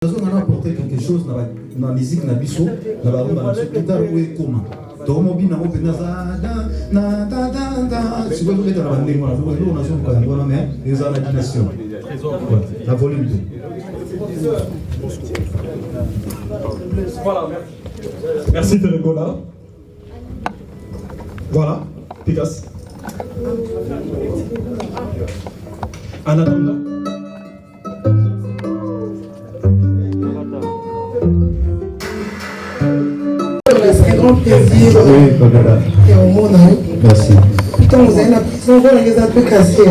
On a apporté quelque chose dans la musique, dans la biso, dans la rumba, dans la guitare, où est comment. Donc, on a fait si vous voulez, on a fait la volume 2. Voilà, merci Ferregola. Voilà, Picasso. En attendant. C'est un grand plaisir et au monde. Merci. Putain, vous avez la prison, vous avez un peu cassé.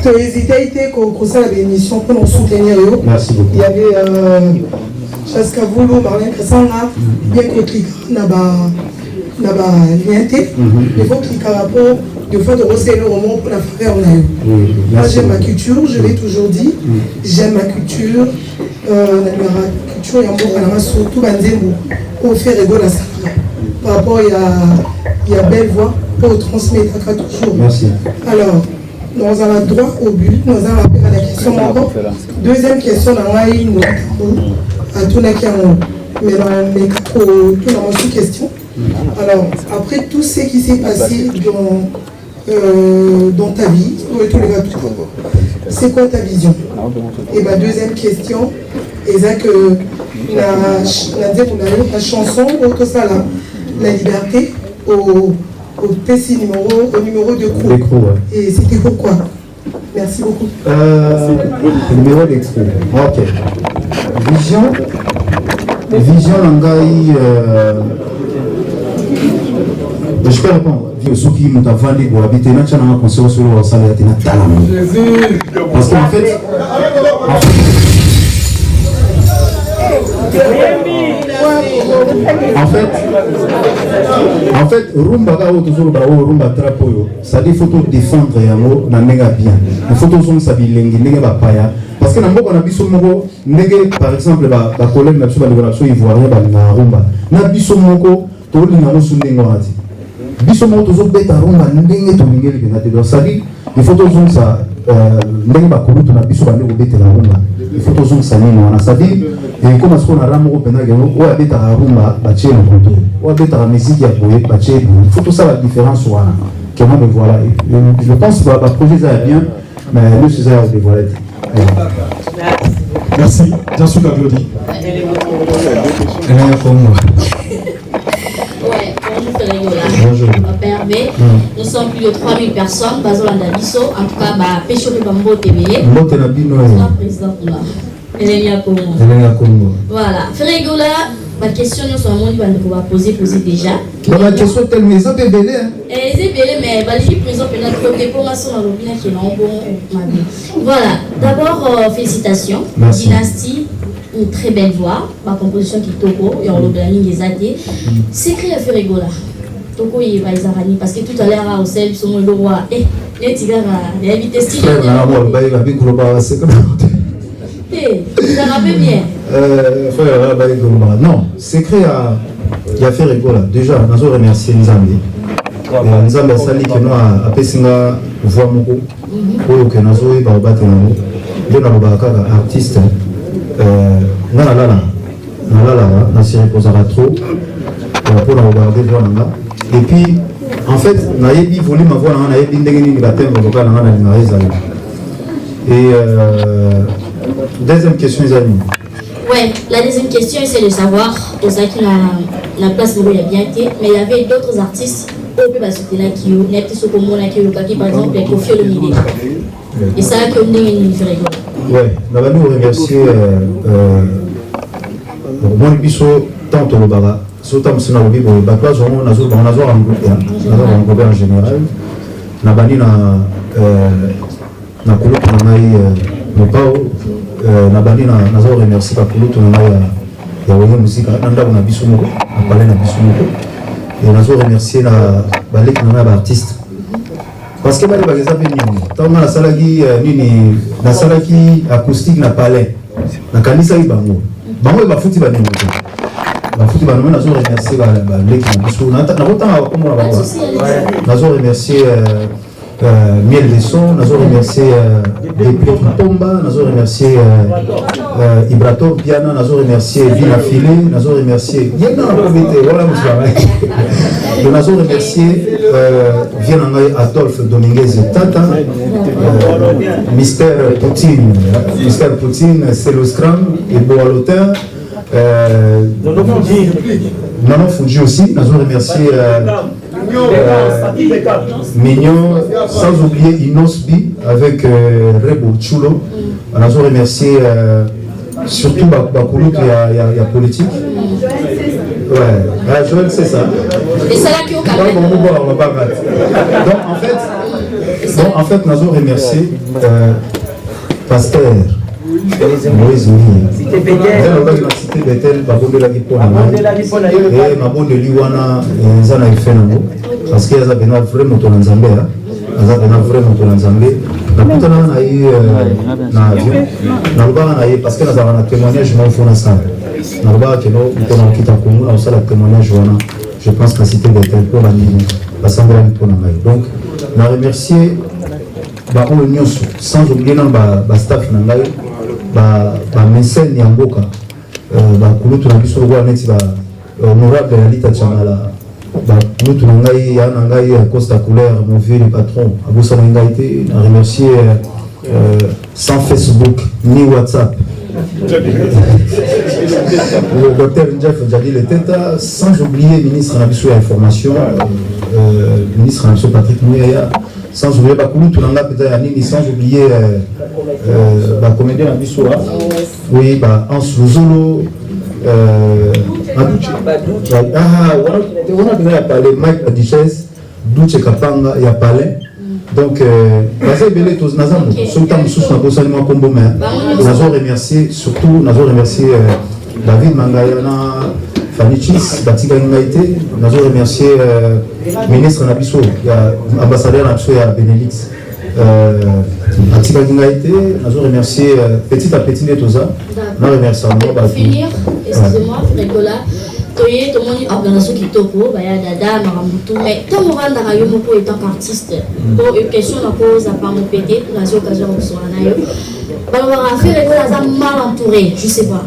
Tu as hésité à être au sein de l'émission pour nous soutenir. Merci beaucoup. Il y avait Chaska Voulou, Marlène Kassanga, bien que cliquer n'a pas lienté. Il faut cliquer à rapport, il faut de resserrer le roman pour la faire en aïe. Moi j'aime ma culture, je l'ai toujours dit. J'aime ma culture. La culture, il y a surtout pour faire rigoler la salle. Par rapport, il y a belle voix pour transmettre toujours. Merci. Alors, nous avons droit au but, nous avons appelé à la question encore. Deuxième question, nous avons à tout le monde. Mais tout le monde sous question. Alors, après tout ce qui s'est passé dans ta vie, c'est quoi ta vision? Et ma deuxième question, c'est que la chanson, la liberté, au numéro de crew. Et c'était pourquoi? Merci beaucoup. Numéro d'extrait. Ok. Vision Langai. Je peux répondre. Ceux qui m'ont vendu pour habiter dans le conseil sur le salaire de parce qu'en fait, rumba toujours rumba trapo, ça dit faut défendre yango na nega bien. Il faut toujours s'habiller nega ba paya parce que na mboko na biso moko nege par exemple ba collègue na biso ba nation ivoirien ba na rumba na biso moko to linga mo sundengo ati biso moko toujours beta rumba ndenge to ngeli benate donc ça dit il faut toujours ça ndenge ba kolutu na biso ba ndeko beta la rumba il faut toujours ça nini wana ça dit et comme ce qu'on a ramo pena que o beta la rumba ba tché na konto o beta la musique ya boye ba tché il faut tout ça la différence wana que moi me voilà je pense que le projet ça bien mais nous c'est ça de voilà. Merci. Jasuka Glody. Bonjour. Nous sommes plus de 3000 personnes, Bazola Dabiso, en tout cas, Péchori Bambo TV. Président voilà. Ferregola, ma question, nous sommes va poser déjà. La question est tellement ça peut belé. C'est belé, mais les président peut-être côté pour moi sont dans l'opinion qui est non bon. Voilà. D'abord, félicitations. Merci. Dynastie. Une très belle voix, ma composition qui est Toko, et on l'a mis des années. C'est créé à Ferregola. Toko il va y parce que tout à l'heure, au sel, son le roi, les tigres, les invités stylés. Non, c'est créé à Ferregola. Déjà, nous avons remercié Nzambi. Nzambi a sali que nous a Pessinga voix moko. Pour que nous avons battu nous. Nous avons artiste. Na série posera trop pour la regarder voir et puis en fait na yebi volume avoir na yebi ndenge ni batem vocal na na lingaisa et deuxième question les amis. Ouais, la deuxième question c'est de savoir pour ça qui la place où il a bien été mais il y avait d'autres artistes au peut soutenir qui n'est pas sur comment qui par exemple Kofi Olomide et ça que on est fait rigoler. Ouais, nous allons remercier mon biso tant le baba, surtout si nous avons vu le bac, nous avons rencontré en général. Nous avons na kulutu na ngai mopao na bani na zo remercier ba kulutu na ngai ya wenge musique na ndako na biso moko na parler na biso moko et na zo remercier na balek na ba artiste parce que bali bageza pe nini tant na salaki nini na salaki acoustique na palais na kanisa ibango bango ba futi ba nini ba futi ba na zo remercier ba balek na biso na kotanga ba komo na ba na zo remercier Miel de Son, nous avons remercié Depuis Pomba, nous avons remercié Ibrato Piana, nous avons remercié Vina Filé, nous avons remercié nous avons remercié Adolphe Dominguez Tata, Mystère Poutine, c'est le Scrum, et Boaloteur, Manon Fuji aussi, nous avons remercié Mignon, sans oublier Inosbi avec Rebo Chulo. Nous avons remercié surtout Bakoulouk et politique. Ouais, Joël, c'est ça. Et c'est là qui ont Donc en fait, nous avons remercié Pasteur Moïse Mouy. Cité Bethel, et Mabonde Liwana, Zana Ifenamo, parce qu'il y a vraiment ton ensemble. Parce que nous avons un témoignage, je pense que la cité Bethel pour l'Assemblée. Donc, nous avons remercié sans oublier le staff mécène Yamboka, honorable Alita Tchamala, Costa Couleur, mon vieux patron, Aboussa Mengaïté, on a remercié sans Facebook ni WhatsApp. Le docteur Jeff Djadil Teta, sans oublier le ministre de l'Information, le ministre de Patrick Mouyaya, sans oublier Bakoulou Toulanga Pétayanini, sans oublier la comédie en Bissoa, oui, Hans Luzolo, on a parlé Mike Padiches, Douche Kapanga, il y a parlé. Donc, nous avons remercié, surtout, nous avons remercié David Mangayana, Fanichis, Batika Ngaïté, nous avons remercié le ministre Nabiso, l'ambassadeur Nabiso à Benelux, Batika Ngaïté, nous avons remercié petit à petit Netosa, nous avons remercié pour finir, excusez-moi, Nicolas. Tout le monde est organisation qui topo, Dada, Maramoutou, mais tant qu'on va dans la Yomoko étant qu'artiste, pour une question on pose à part mon pété, pour la occasion où soit là, on va faire mal entouré, je sais pas.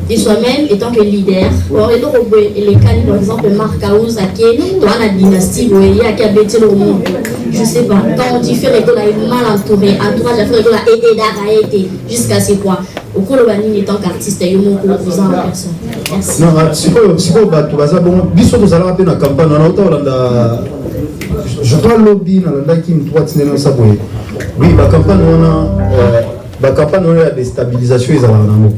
Et soi-même étant que leader, et les cas par exemple Marc Aouz, dans la dynastie, il y a qui a bêté le monde. Je sais pas, quand on dit faire l'école mal entouré, entourage à faire l'école à aider d'arrêter, jusqu'à c'est quoi? Au cours de l'année, étant qu'artiste, il y a un vous en personne. Merci. Non, si vous avez bon, bisous, vous allez appeler la campagne, on a autant je dois lobby dans la qui me doit tenir dans sa bouée. Oui, la campagne, on a des stabilisations, ils ont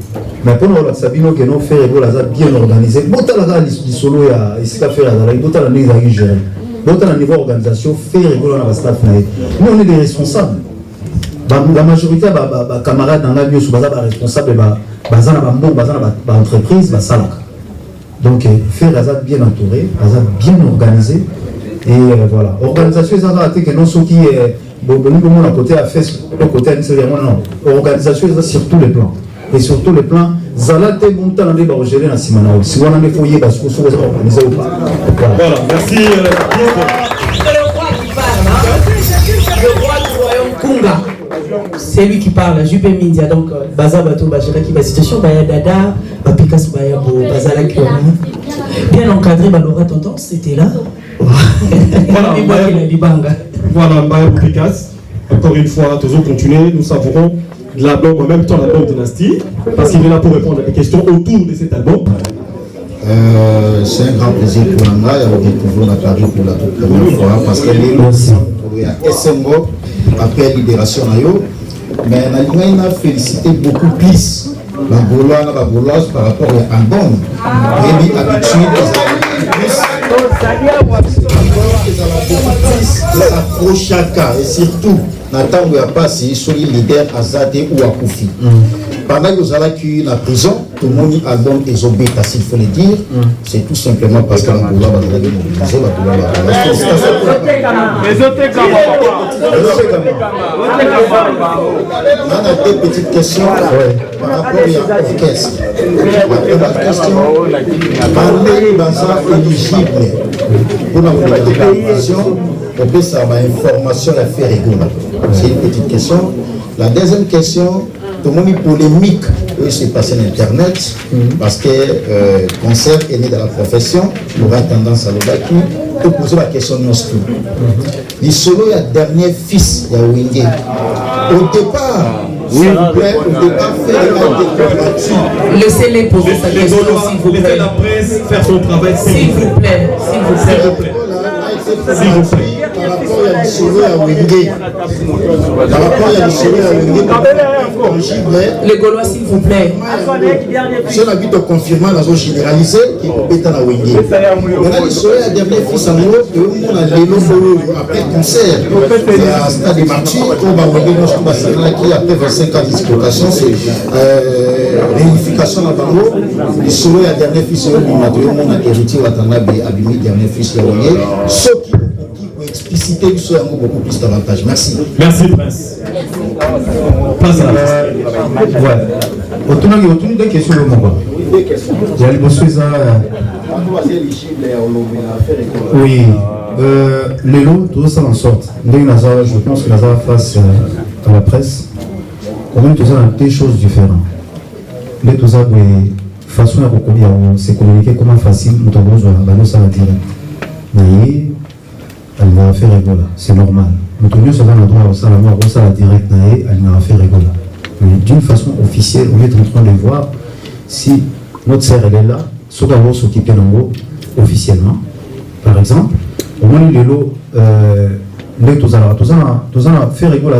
mais pour nous, Sabino, qui nous fait bien organisé. Bota la liste solo et ici à faire la bota la nez à gérer. Bota la niveau organisation, faire réguler la staff. Nous, on est des responsables. La majorité des camarades dans la vie sont responsables de l'entreprise, donc faire bien entouré, bien organisé. Et voilà. Organisation, c'est que non, ceux qui ont côté à faire, côté non. Organisation, c'est sur tous les plans. Et sur tous les plans, Zala te monte dans les barres gérer dans Simana. Si on a des foyers, parce que vous êtes organisé ou pas. Voilà, merci. Le roi qui parle, le roi du royaume Kunga. C'est lui qui parle, Juppé Mindia. Donc, Baza Bato Bajira qui va situation, Baya Dada, Bapikas Bayabo, Bazala Kiyomi. Bien encadré, Balora Tonton, c'était là. Voilà, Mbaya Pikas. Encore une fois, toujours continuer, nous savourons l'album, en même temps l'album Dynastie, parce qu'il est là pour répondre à des questions autour de cet album. C'est un grand plaisir pour Nanga de découvrir la Paris pour la toute première fois, parce qu'elle est aussi pour la SMO, après Libération Nayo. Mais Nalima a félicité beaucoup plus la Gauloise par rapport à l'album. Elle est habituée à chacun et surtout Nathan Ouapasi sur les leaders Azadé ou Akoufi. Pendant que vous allez accueillir la prison, tout le monde a album et Zobeta, s'il faut le dire, c'est tout simplement parce que l'Angola va mobiliser on a deux petites questions par rapport à l'orchestre. La question, parler de bazar éligible pour la mobilisation on peut savoir information à faire rigoler. C'est une petite question. La deuxième question, tout le monde est polémique, oui, c'est passé sur Internet, parce que concert est né dans la profession, il aura tendance à le battre, pour poser la question de nos studios. Il solo, il y a dernier fils, il y a Wingé. Au départ, s'il vous plaît, au départ, faire la laissez-les poser sa question, s'il vous plaît. Laissez la presse faire son travail, s'il vous plaît. S'il vous plaît. S'il vous plaît. Par rapport à l'Isolo à Wingé. Par rapport à l'Isolo à Wingé, les Gaulois, s'il vous plaît. si on a vu de confirmer la zone généralisée qui est à la Wingé. Maintenant, l'Isolo a dernier fils en gros, et on a l'élo après concert. Il y a un stade de martyrs, on va Wingé, qui après 25 ans d'exploitation, c'est réunification à Bango. L'Isolo a dernier fils, on a héritier Watanabe, Abimi, dernier fils de Wingé. Ceux qui expliciter du soir beaucoup plus davantage. Merci. Merci, Prince. Passe à la ouais. Autour de deux questions le moment. Il y a les bosses oui. Les lots, tout ça en sorte. Je pense que Lazare face à la presse, comment tout ça a des choses différentes. Mais tout ça, de façon à se communiquer comment facile, nous avons besoin de ça à dire. Elle m'a fait rigoler, c'est normal. Nous avons besoin de droit au salaire, au salaire direct, elle m'a fait rigoler. Mais d'une façon officielle, on est en train de voir si notre sœur elle est là, ce qu'on va s'occuper officiellement. Par exemple, au moment où les lots, nous avons fait rigoler,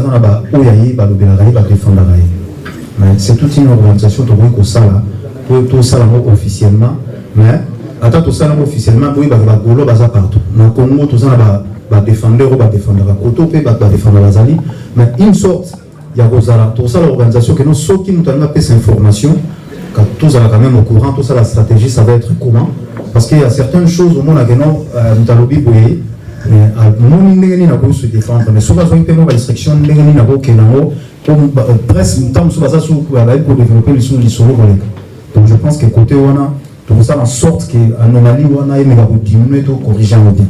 c'est toute une organisation qui est tout ça officiellement. Mais attends, tout ça officiellement, oui, Golo baza partout. Dans le Congo, tout ça va défendre la Koto, va défendre la Zali. Mais une sorte, il y a tout ça l'organisation que nous, ceux qui nous donnent ces informations, quand tout ça quand même au courant, tout ça la stratégie, ça va être comment? Parce qu'il y a certaines choses au monde que nous avons dit, nous n'avons pas se défendre. Mais souvent, il y a des restrictions, nous n'avons pas presque un temps pour développer les solutions. Donc je pense que côté Wana, tout ça en sorte que l'anomalie Wana est diminuée ou corrigée en bien.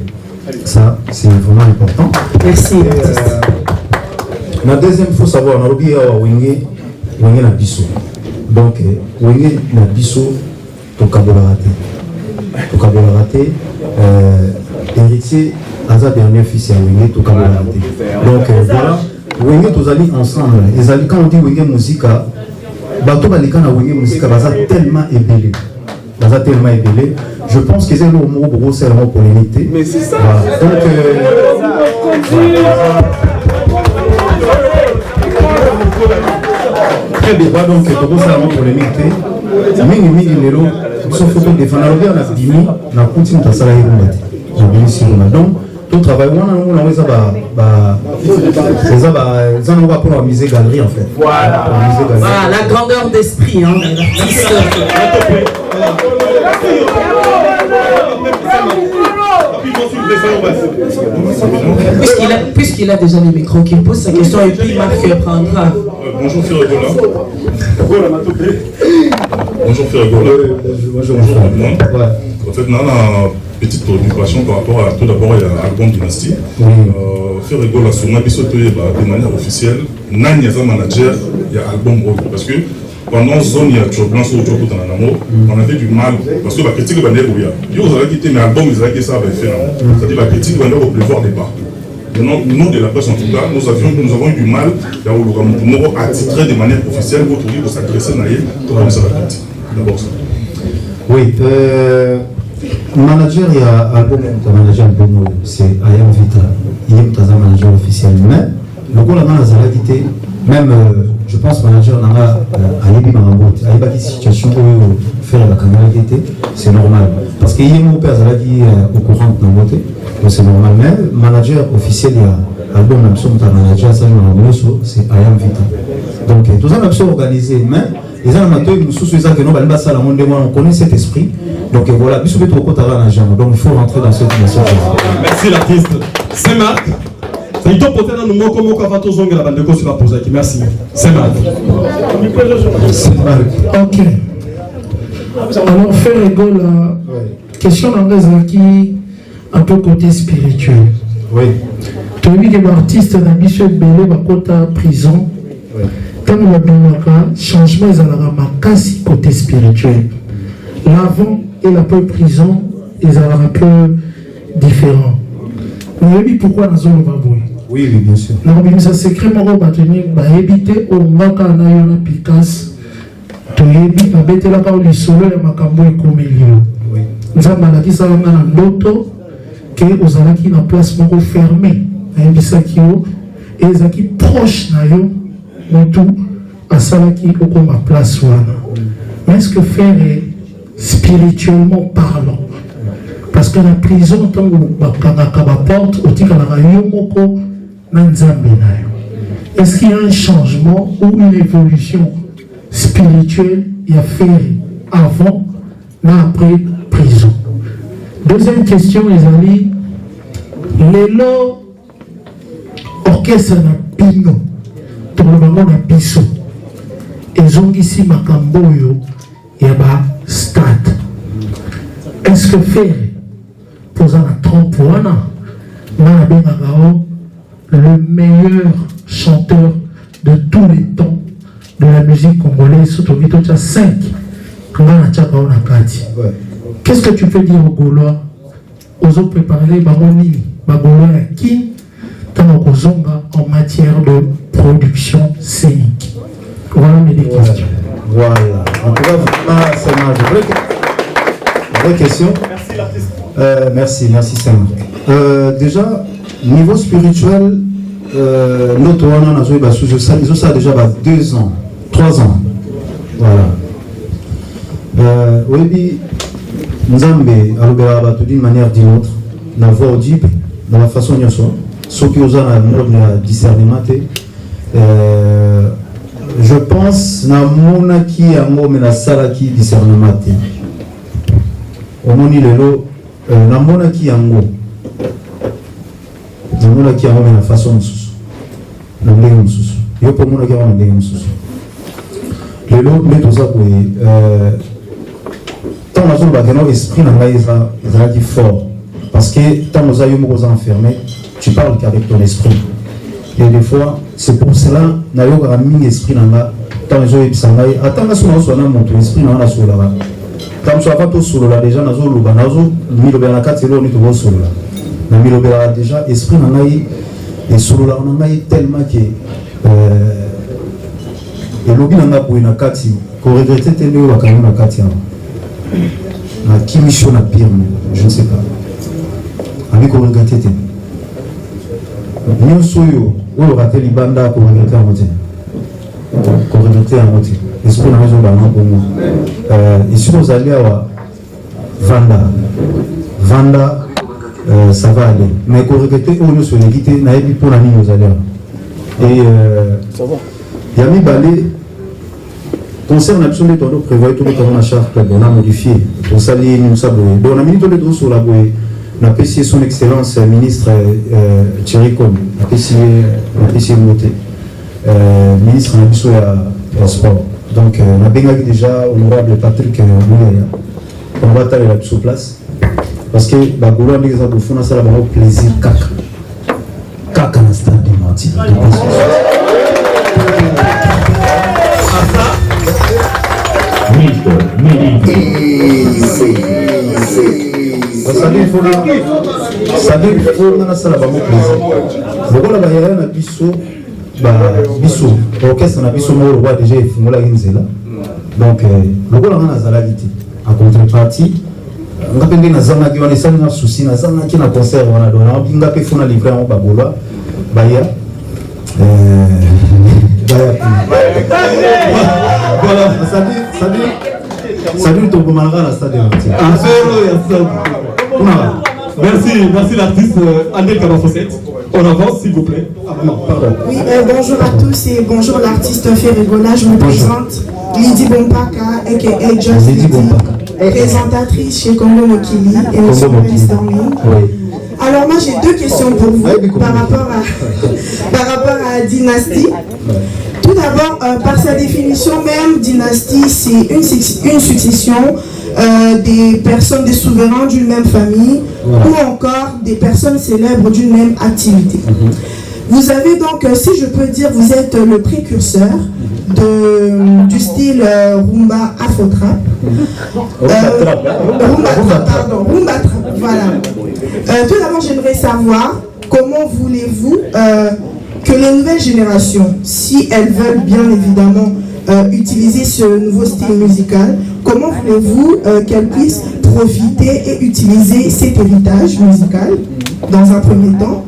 Ça, c'est vraiment important. Merci. La deuxième, il faut savoir, on a oublié à Wingé na biso. Donc, Wingé na biso, Tokabola raté. Héritier, Aza dernier fils à Wingé, Tokabola raté. Donc, voilà, Wingé, tous allés ensemble. Et quand on dit Wingé musique, bateau balika na Wingé musique, Baza tellement ébélé. Je pense que c'est le mot gros, c'est le mot pour l'unité. Mais c'est ça. Voilà. Donc, très bien. Donc, tout ça pour l'unité. Mini lelo, sauf que des fans on a dit on a continué à salarier donc tout travail on a pour la musée galerie en fait. Voilà, la grandeur d'esprit hein. Puisqu'il a déjà les micros, qu'il pose sa question et puis Marc prendra. Bonjour Ferregola. Bonjour Ferregola. Bonjour tout le monde. En fait, on a une petite préoccupation par rapport à tout d'abord il y a l'album Dynastie. Ferregola sur ma bisoté de manière officielle, Nani Aza manager, il y a album parce que pendant zone il y a turbulence au Djoko Tananamo, on avait du mal parce que la critique va aller où il y a. Yo vous avez quitté mais album ils avaient ça va faire. C'est-à-dire la critique va aller au pleuvoir des bas. Nous de la presse en tout cas, nous avons eu du mal à attitrer de manière officielle votre livre de s'adresser à Naïe pour comme ça va être. D'abord ça. Oui, manager, il y a album, album, c'est Ayam Vita, il est un manager officiel. Mais le coup, la quitté, même, je pense, manager, Ayebi Marabot, Ayebi qui situation où faire la caméra qui était, c'est normal. Parce qu'il y a un père dit au courant de la beauté, donc c'est normal. Mais manager officiel, il y a album, même si manager, c'est Ayam Vita. Donc, tout ça, même si organisé, mais les amateurs, on connaît cet esprit. Donc voilà, donc il faut rentrer dans cette dimension. Merci l'artiste. C'est Marc. C'est toi peut-être un moment comme on va tous la bande de cause sur la pose. Merci. C'est Marc. Ok. Alors faire rigole, question d'André qui un peu côté spirituel. Oui. Tu as vu que l'artiste n'a pas fait belé bakota prison. Quand on a bien changement, ils ont un casse côté spirituel. L'avant et la prison, ils ont un peu différent. Vous avez vu pourquoi nous avons oui. Oui, bien sûr. Non, ça secret, moi, on va tenir, éviter au Maka na Picasso. Tu as vu, on va mettre là où les soleils et Makambo et Komelio. Nous avons dit ça dans l'auto, que vous avez une place fermée. Et ils sont proches de tout, à ça qui est comme ma place. Mais est-ce que faire est spirituellement parlant? Parce que la prison, tant que porte, est-ce qu'il y a un changement ou une évolution spirituelle il a fait avant et après prison? Deuxième question, les amis. Les lots orchestre na pino, tout le monde na biso. Ils ont ici Makamboyo et ba stade. Est-ce que faire pour un 30 points, le meilleur chanteur de tous les temps de la musique congolaise, surtout qu'il y a 5. Qu'est-ce que tu peux dire aux Gaulois, aux autres préparés, Gaulois qui en matière de production scénique? Voilà mes questions. Voilà. En tout cas, c'est ma vraie question. Merci l'artiste. Merci Sam. Déjà, niveau spirituel, notre on a joué ça déjà 2 ans, 3 ans. Voilà. Oui, Nzambe, alors d'une manière ou d'une autre, la voix audible, dans la façon dont ceux qui ont un discernement, je pense que na qui a na sala qui discernement. Au moni lelo na mona qui yango. Na mona qui yango na façon mususu. Na ndenge mususu. Yo po mona qui yango na ndenge mususu. Lelo meto za ko tant na zolo ba keno esprit na ngai ezala di fort parce que tant nous ayons moko za enfermé, tu parles qu'avec ton esprit. Et des fois, c'est pour cela na yo ka mingi esprit na nga tant les autres sangai atanga sona sona mon esprit na na sola ba. Comme ça va tout solo là déjà nazo luba nazo milobela na kati lo ni to solo là. Na milobela déjà esprit na ngai et solo là na ngai tellement que et lobi na nga pour na kati ko regretter tellement wa kana na kati na qui mission na pire je ne sais pas. Avec ko regretter tellement. Nous soyo ou rater libanda ko regretter en mode. Ko regretter en mode. Esprit na raison bana pour moi. Et si vous allez à Vanda, ça va aller. Mais quand vous regardez où nous sommes quittés, n'a pas pour la ligne aux allées. Et il y a mis balai. Concernant absolument tout, prévoit tout le temps la charte, on a modifié. Pour ça, nous savons. Donc on a mis tout le temps sur la bouée. On a apprécié son excellence ministre Thierry Com. On a apprécié Moté. Ministre de la sport. Donc, on a bien déjà honorable Patrick Mouya. On va aller là sur place. Parce que la Goulois des Aboufouna, ça va avoir plaisir. Kaka dans le stade de Martin. Biso orchestre na biso mo roi déjà ifungula inzela donc lokola ngana zalalité en contrepartie ngapende na zanga ki wana sali na souci na zanga ki na concert wana do na binga pe fona livrer en babola baya voilà salut to bomanga la stade de Merci l'artiste André Kabafosset. On avance s'il vous plaît. Pardon. Oui, bonjour à tous et bonjour l'artiste Ferregola. Je me présente Lydie Bompaka, a.k.a. Just Lydie, présentatrice chez Congo Mokili et aussi journaliste en ligne. Alors moi j'ai 2 questions pour vous par rapport à Dynastie. Tout d'abord, par sa définition même, Dynastie, c'est une succession des personnes, des souverains d'une même famille ou encore des personnes célèbres d'une même activité. Vous avez donc, si je peux dire, vous êtes le précurseur du style rumba afro-trap. Rumba trap, voilà. Tout d'abord, j'aimerais savoir comment voulez-vous que les nouvelles générations, si elles veulent bien évidemment utiliser ce nouveau style musical, comment voulez-vous qu'elles puissent profiter et utiliser cet héritage musical dans un premier temps?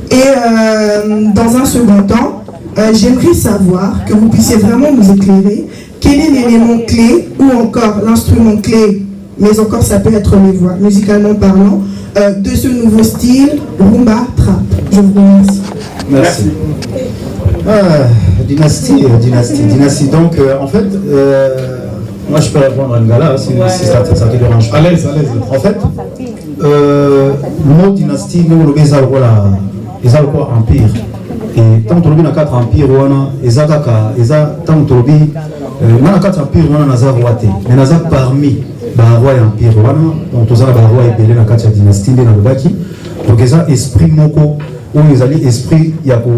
Et dans un second temps, j'aimerais savoir que vous puissiez vraiment nous éclairer quel est l'élément clé ou encore l'instrument clé, mais encore ça peut être les voix, musicalement parlant, de ce nouveau style rumba trap. Je vous remercie. Merci. Dynastie. Donc, en fait, moi je peux répondre à Ngala si ça te dérange pas. À l'aise. En fait, le mot dynastie, nous le faisons ils ont quoi empire et tant que tu as 4 empires tant que tu as 4 empires mais nazar parmi barwa empire donc tu as barwa et belé na 4 dynastie na lobaki donc ça esprit moko où ils allaient esprit yako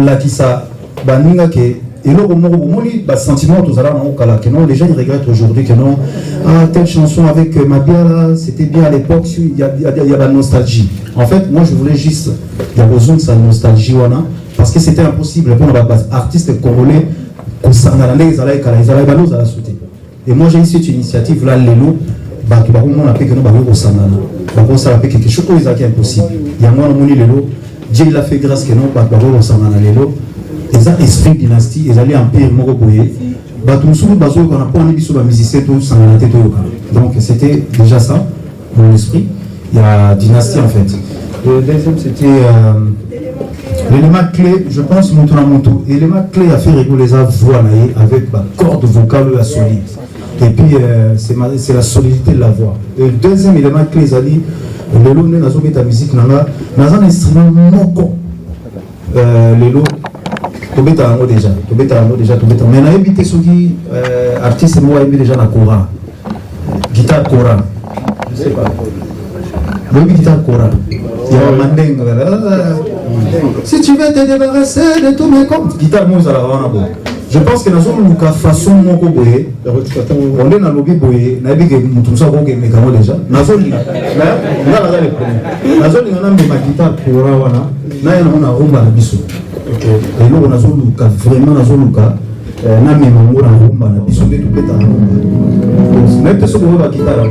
lakisa baninga ke et là au sentiment que non, les gens ils regrettent aujourd'hui que non, telle chanson avec Mabia c'était bien à l'époque, il y a la nostalgie. En fait, moi je voulais juste, il y a besoin de sa nostalgie parce que c'était impossible pour les artistes congolais qu'on s'en allait, ils allaient à la sauter. Et moi j'ai eu cette initiative là, Lélo, on a fait que nous allons s'en aller. Ça a fait quelque chose qui est impossible. Il y a moi Lélo, Dieu il a fait grâce que nous allons s'en aller Lélo. Les esprit dynastie, ils allaient empire Moroboye. Donc c'était déjà ça, mon esprit. Il y a dynastie en fait. Le deuxième c'était l'élément clé, je pense, Montonamonto. L'élément clé à faire rigoler les voix avec la corde vocale à solide. Et puis c'est la solidité de la voix. Le deuxième élément clé, c'est le lot de la musique, dans un instrument moko. Le lot. Déjà. Mais on a évité ceux qui artistes moi déjà la Cora, guitare Cora, je sais pas. Oui, guitare Cora. Il y a un manding. Si tu veux te débarrasser de tous mes comptes, guitare moi ça la va. Je pense que nous avons une façon de boyer. On est dans le lobby boyer. Nous avons tout ça pour que nous avons déjà. Nous avons ma guitare Cora. Nous avons un rumba à bisou. Et nous, on a vraiment na memangura rumba na biso nde topeta na rumba. Même te soki oyoba guitare